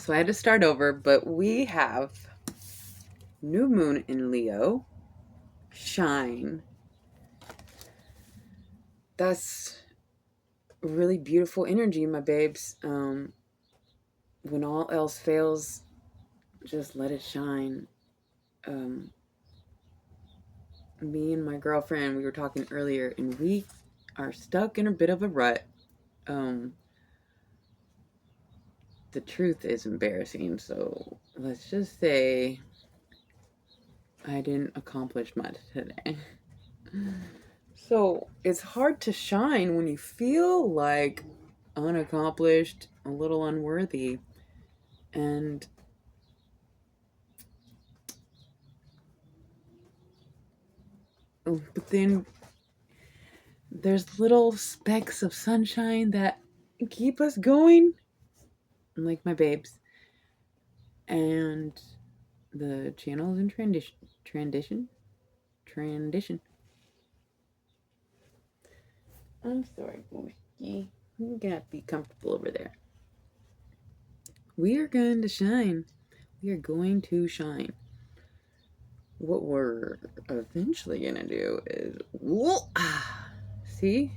So I had to start over, but we have new moon in Leo, shine. That's really beautiful energy, my babes. When all else fails, just let it shine. Me and my girlfriend, we were talking earlier, and we are stuck in a bit of a rut. Um, the truth is embarrassing, so let's just say I didn't accomplish much today. So it's hard to shine when you feel like unaccomplished, a little unworthy. And but then there's little specks of sunshine that keep us going, like my babes. And the channel is in transition. I'm sorry, Borsky. You gotta be comfortable over there. We are going to shine. We are going to shine. What we're eventually gonna do is, see,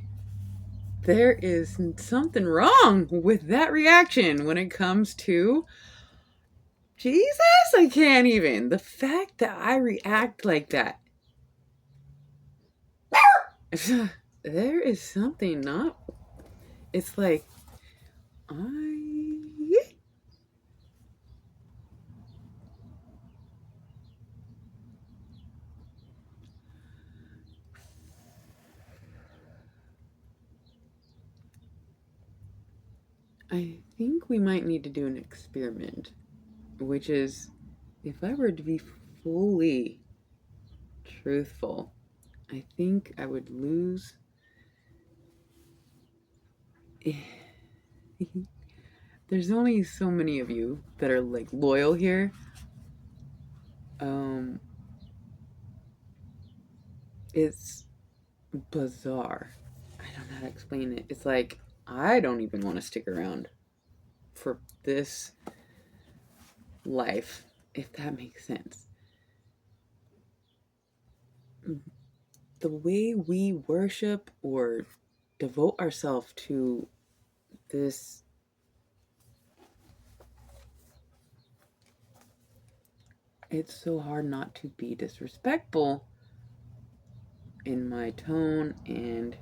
there is something wrong with that reaction when it comes to Jesus. I can't even. The fact that I react like that. There is something not. It's like, I think we might need to do an experiment, which is if I were to be fully truthful, I think I would lose. There's only so many of you that are like loyal here. It's bizarre. I don't know how to explain it. It's like I don't even want to stick around for this life, if that makes sense. The way we worship or devote ourselves to this, it's so hard not to be disrespectful in my tone and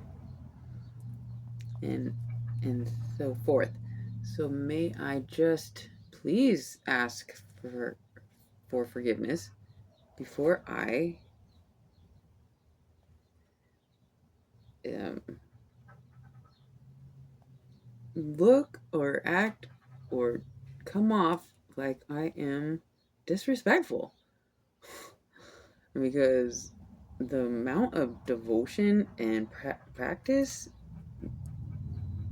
so forth. So may I just please ask for forgiveness before I look or act or come off like I am disrespectful. Because the amount of devotion and practice,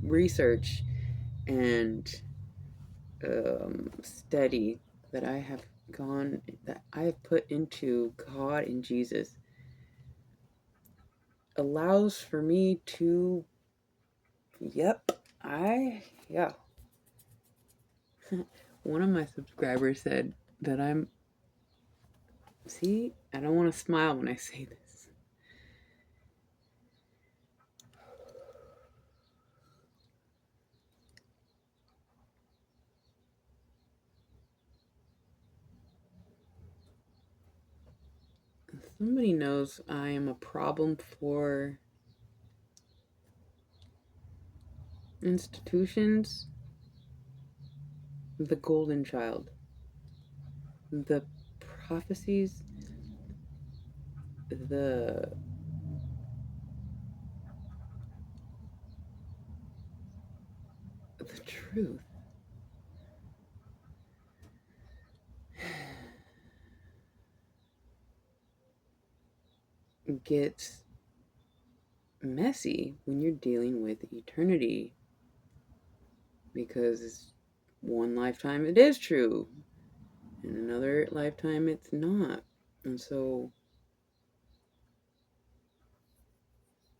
research, and study that I have put into God and Jesus allows for me to, yeah. One of my subscribers said that I don't want to smile when I say this. Somebody knows I am a problem for institutions. The golden child, the prophecies, the truth. Gets messy when you're dealing with eternity, because one lifetime it is true, in another lifetime it's not. And so,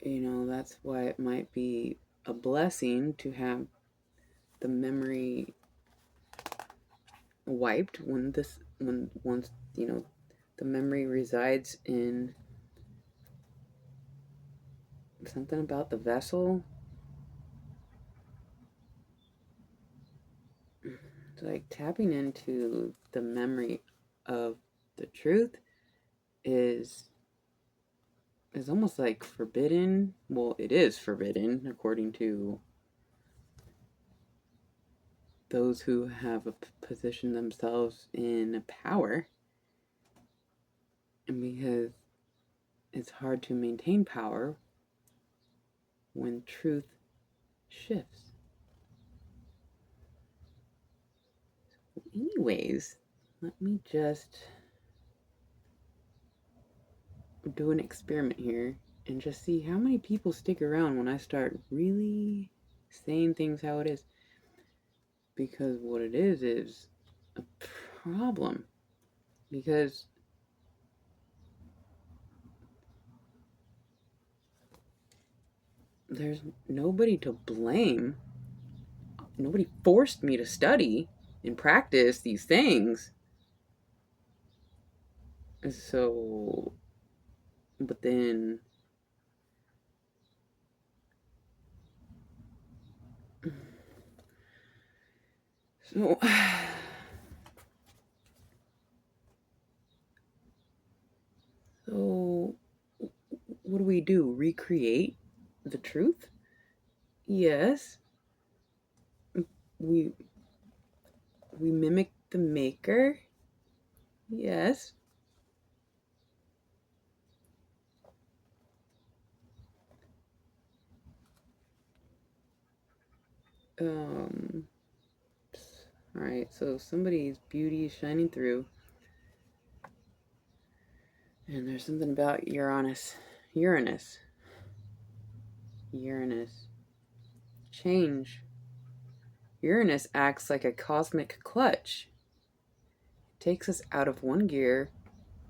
that's why it might be a blessing to have the memory wiped when once the memory resides in something about the vessel. It's like tapping into the memory of the truth is almost like forbidden. Well, it is forbidden according to those who have positioned themselves in power, and because it's hard to maintain power when truth shifts. Anyways, let me just do an experiment here and just see how many people stick around when I start really saying things how it is. Because what it is a problem. Because there's nobody to blame. Nobody forced me to study and practice these things. So, but then so so what do we do? Recreate the truth? Yes. We mimic the maker? Yes. Um all right, so somebody's beauty is shining through. And there's something about Uranus. Change. Uranus acts like a cosmic clutch. It takes us out of one gear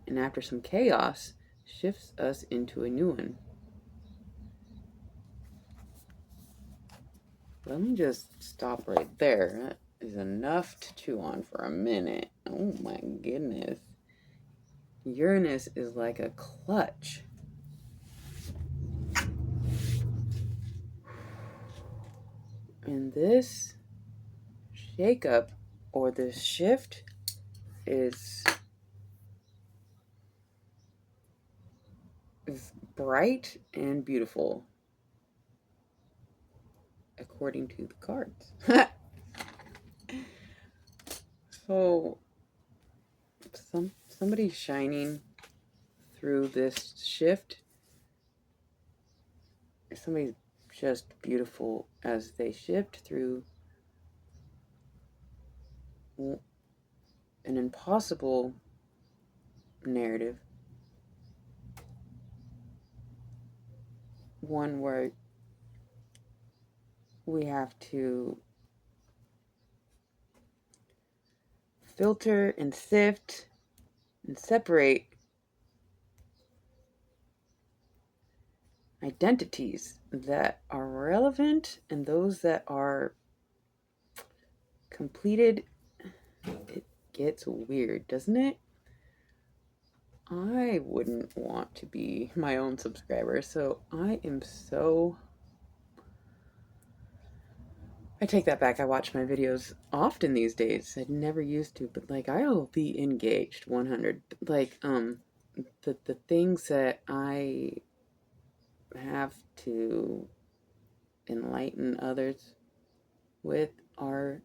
and after some chaos, shifts us into a new one. Let me just stop right there. That is enough to chew on for a minute. Oh my goodness. Uranus is like a clutch. And this shakeup or this shift is bright and beautiful according to the cards. So somebody's shining through this shift. Somebody's just beautiful as they shift through an impossible narrative. One where we have to filter and sift and separate identities that are relevant and those that are completed. It gets weird, doesn't it? I wouldn't want to be my own subscriber, so I take that back. I watch my videos often these days. I never used to, but like I'll be engaged 100. Like the things that I have to enlighten others with are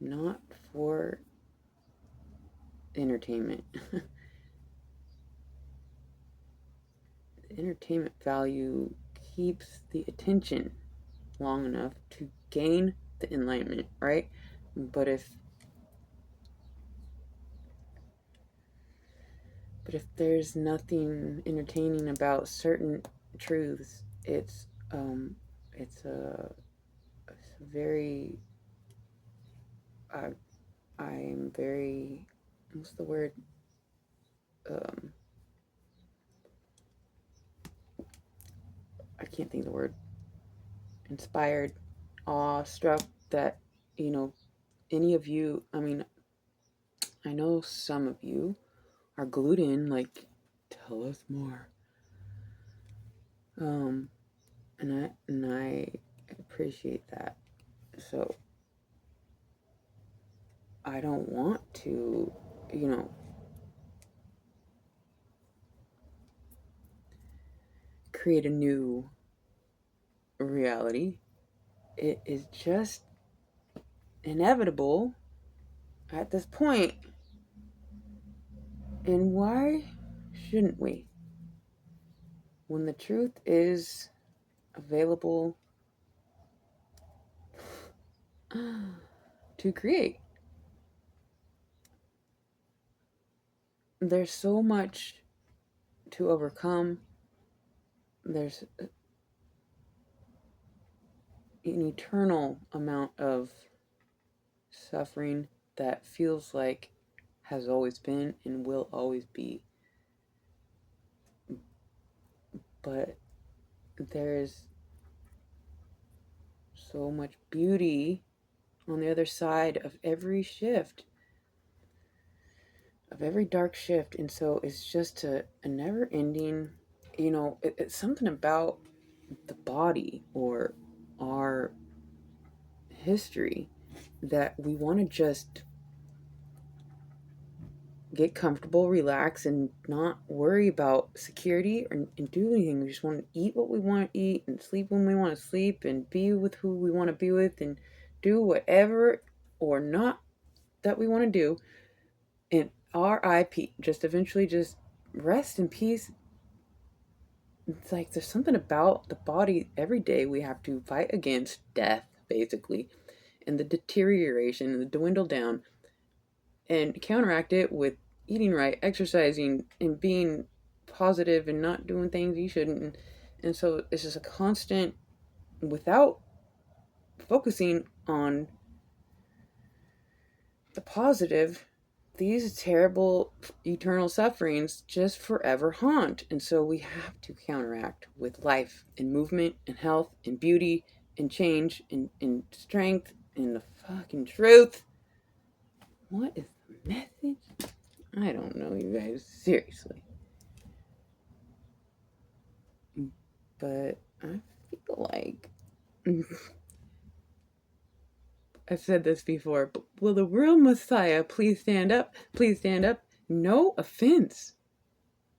not for entertainment. The entertainment value keeps the attention long enough to gain the enlightenment, right? But if there's nothing entertaining about certain truths, it's a very I'm very, what's the word? I can't think of the word. Inspired, awestruck that you know, any of you, I mean, I know some of you are glued in, like, tell us more. And I appreciate that. So I don't want to, create a new reality. It is just inevitable at this point. And why shouldn't we? When the truth is available to create. There's so much to overcome. There's an eternal amount of suffering that feels like has always been and will always be. But there's so much beauty on the other side of every shift, of every dark shift. And so it's just a never ending, it's something about the body or our history that we want to just get comfortable, relax, and not worry about security and do anything. We just want to eat what we want to eat and sleep when we want to sleep and be with who we want to be with and do whatever or not that we want to do. And RIP, just eventually just rest in peace. It's like there's something about the body every day we have to fight against death, basically, and the deterioration and the dwindle down and counteract it with eating right, exercising, and being positive and not doing things you shouldn't. And so it's just a constant, without focusing on the positive, these terrible eternal sufferings just forever haunt. And so we have to counteract with life and movement and health and beauty and change and strength and the fucking truth. What is the message? I don't know, you guys. Seriously. But I feel like I've said this before, but will the real Messiah please stand up? Please stand up. No offense.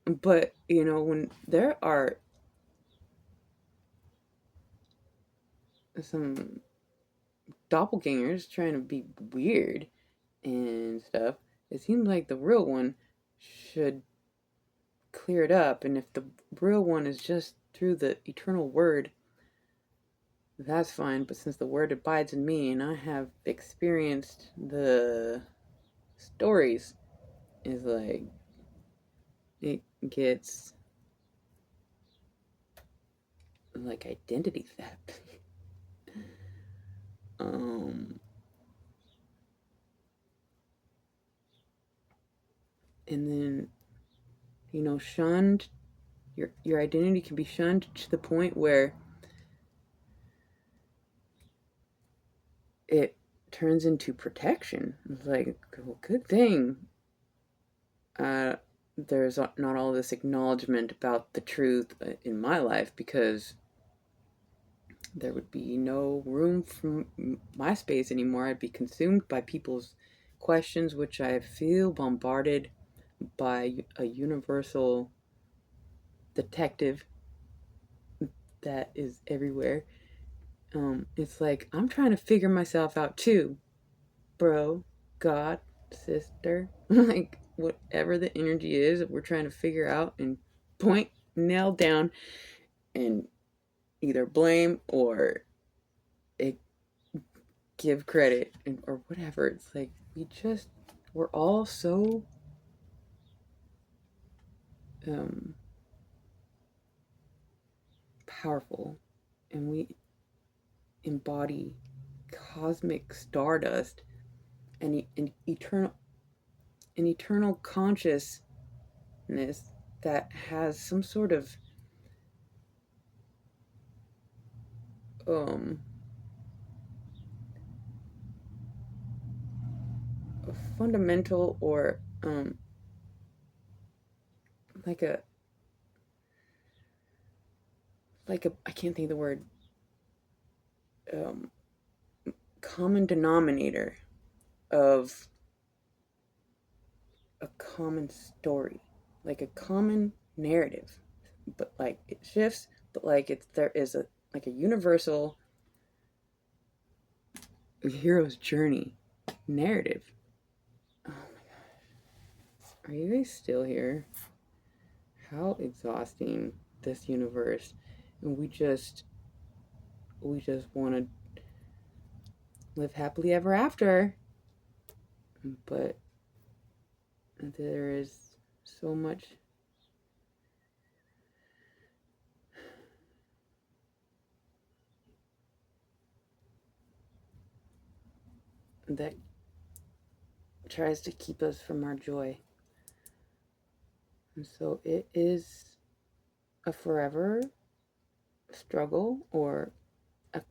But, when there are some doppelgangers trying to be weird and stuff, it seems like the real one should clear it up. And if the real one is just through the eternal word, that's fine. But since the word abides in me and I have experienced the stories, is like it gets like identity theft. And then, shunned. Your identity can be shunned to the point where it turns into protection. It's like, well, good thing there's not all this acknowledgement about the truth in my life, because there would be no room for my space anymore. I'd be consumed by people's questions, which I feel bombarded by a universal detective that is everywhere. It's like, I'm trying to figure myself out too, bro, God, sister, like whatever the energy is that we're trying to figure out and point, nail down, and either blame or give credit or whatever. It's like we're all so powerful, and we embody cosmic stardust and an eternal consciousness that has some sort of um fundamental or like a I can't think of the word, um, common denominator of a common story, like a common narrative, but like it shifts, but like there is a like a universal hero's journey narrative. Oh my gosh, are you guys still here? How exhausting this universe, and we just want to live happily ever after, but there is so much that tries to keep us from our joy. And so it is a forever struggle, or a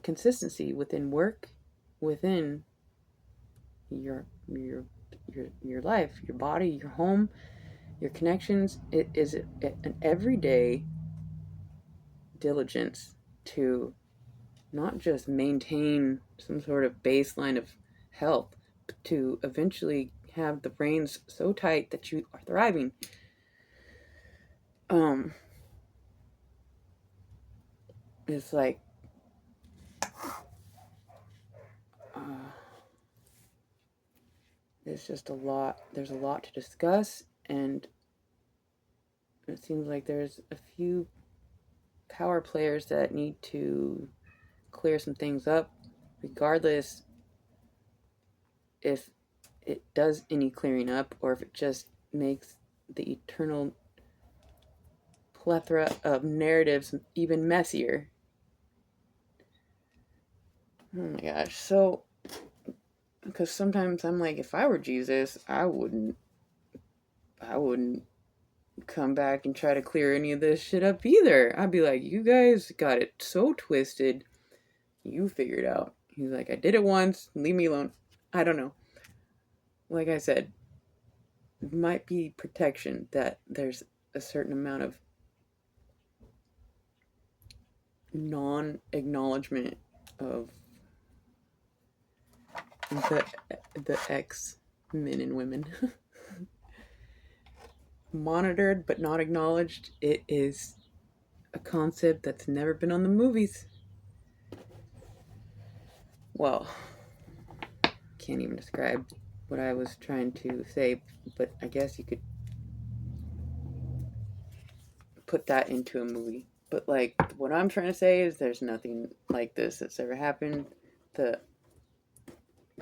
consistency within work, within your life, your body, your home, your connections. It is an everyday diligence to not just maintain some sort of baseline of health, but to eventually have the reins so tight that you are thriving. It's like there's just a lot. There's a lot to discuss, and it seems like there's a few power players that need to clear some things up, regardless if it does any clearing up or if it just makes the eternal plethora of narratives even messier. Oh my gosh. So, because sometimes I'm like, if I were Jesus, I wouldn't come back and try to clear any of this shit up either. I'd be like, you guys got it so twisted. You figure it out. He's like, I did it once. Leave me alone. I don't know. Like I said, it might be protection that there's a certain amount of non-acknowledgement of the ex men and women. Monitored but not acknowledged. It is a concept that's never been on the movies. Well, can't even describe what I was trying to say, but I guess you could put that into a movie. But like, what I'm trying to say is there's nothing like this that's ever happened. The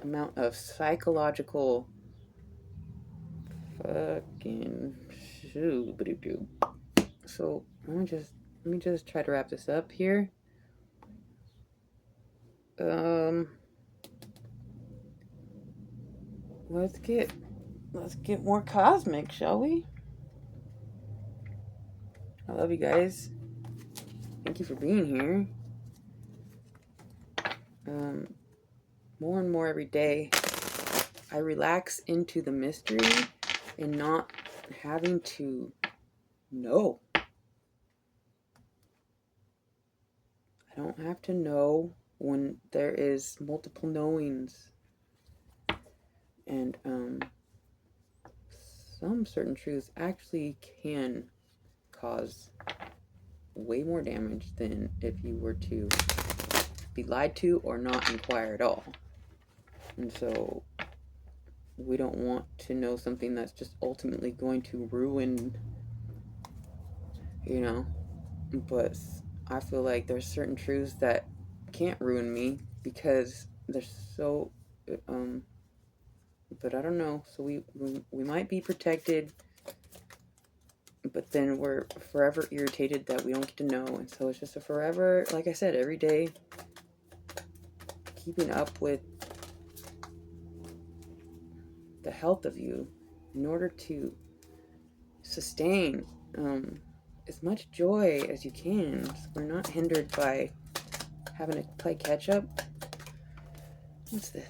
amount of psychological fucking shoot. So let me just try to wrap this up here. Let's get more cosmic, shall we? I love you guys. Thank you for being here. More and more every day, I relax into the mystery and not having to know. I don't have to know when there is multiple knowings. And some certain truths actually can cause way more damage than if you were to be lied to or not inquire at all. And so we don't want to know something that's just ultimately going to ruin, but I feel like there's certain truths that can't ruin me because they're so but I don't know, so we might be protected, but then we're forever irritated that we don't get to know. And so it's just a forever, like I said, every day keeping up with the health of you in order to sustain as much joy as you can, so we're not hindered by having to play catch up. What's this?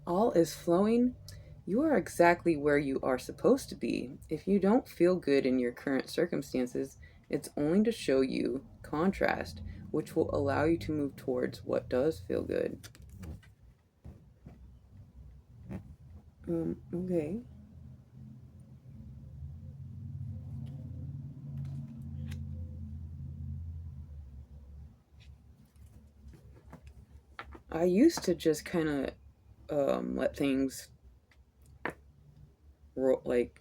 All is flowing. You are exactly where you are supposed to be. If you don't feel good in your current circumstances, it's only to show you contrast, which will allow you to move towards what does feel good. Okay. I used to just kind of let things roll, like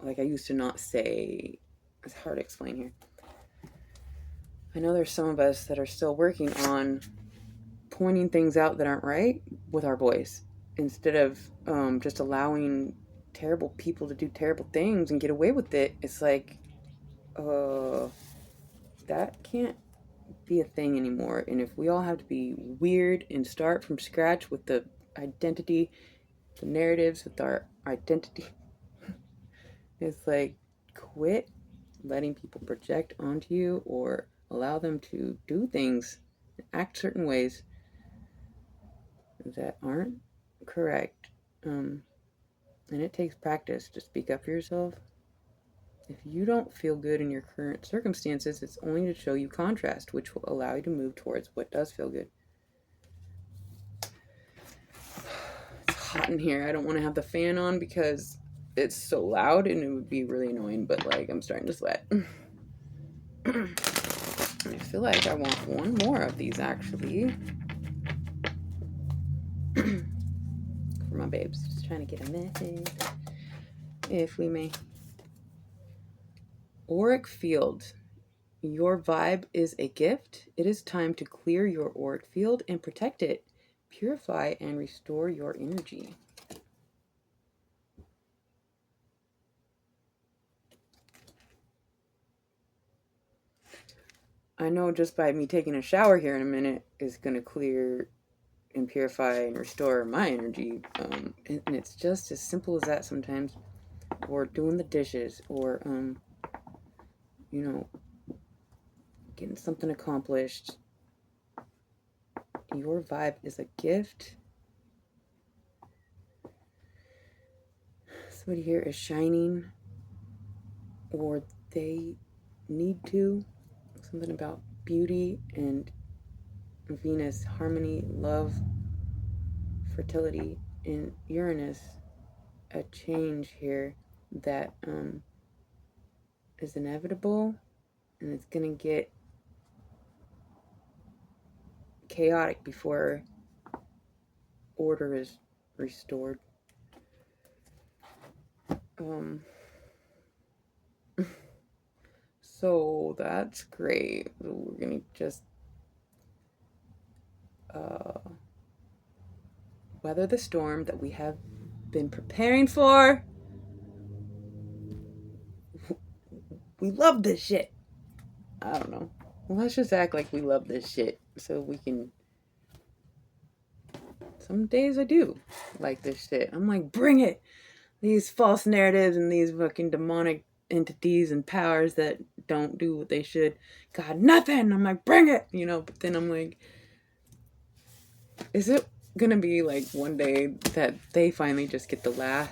I used to not say. It's hard to explain here. I know there's some of us that are still working on pointing things out that aren't right with our voice instead of just allowing terrible people to do terrible things and get away with it. It's like, that can't be a thing anymore. And if we all have to be weird and start from scratch with the identity, the narratives with our identity, it's like, quit letting people project onto you or allow them to do things, act certain ways that aren't correct. And it takes practice to speak up for yourself. If you don't feel good in your current circumstances, it's only to show you contrast, which will allow you to move towards what does feel good. It's hot in here. I don't want to have the fan on because it's so loud and it would be really annoying, but like I'm starting to sweat. I feel like I want one more of these actually. For my babes. Just trying to get a message. If we may. Auric field. Your vibe is a gift. It is time to clear your auric field and protect it. Purify and restore your energy. I know just by me taking a shower here in a minute is going to clear and purify and restore my energy. And it's just as simple as that sometimes. Or doing the dishes, or, getting something accomplished. Your vibe is a gift. Somebody here is shining, or they need to. Something about beauty and Venus, harmony, love, fertility, in Uranus, a change here that is inevitable, and it's gonna get chaotic before order is restored. So that's great. We're gonna just weather the storm that we have been preparing for. We love this shit. I don't know. Well, let's just act like we love this shit so we can. Some days I do like this shit. I'm like, bring it! These false narratives and these fucking demonic entities and powers that don't do what they should. God, nothing! I'm like, bring it! But then I'm like, is it gonna be like one day that they finally just get the last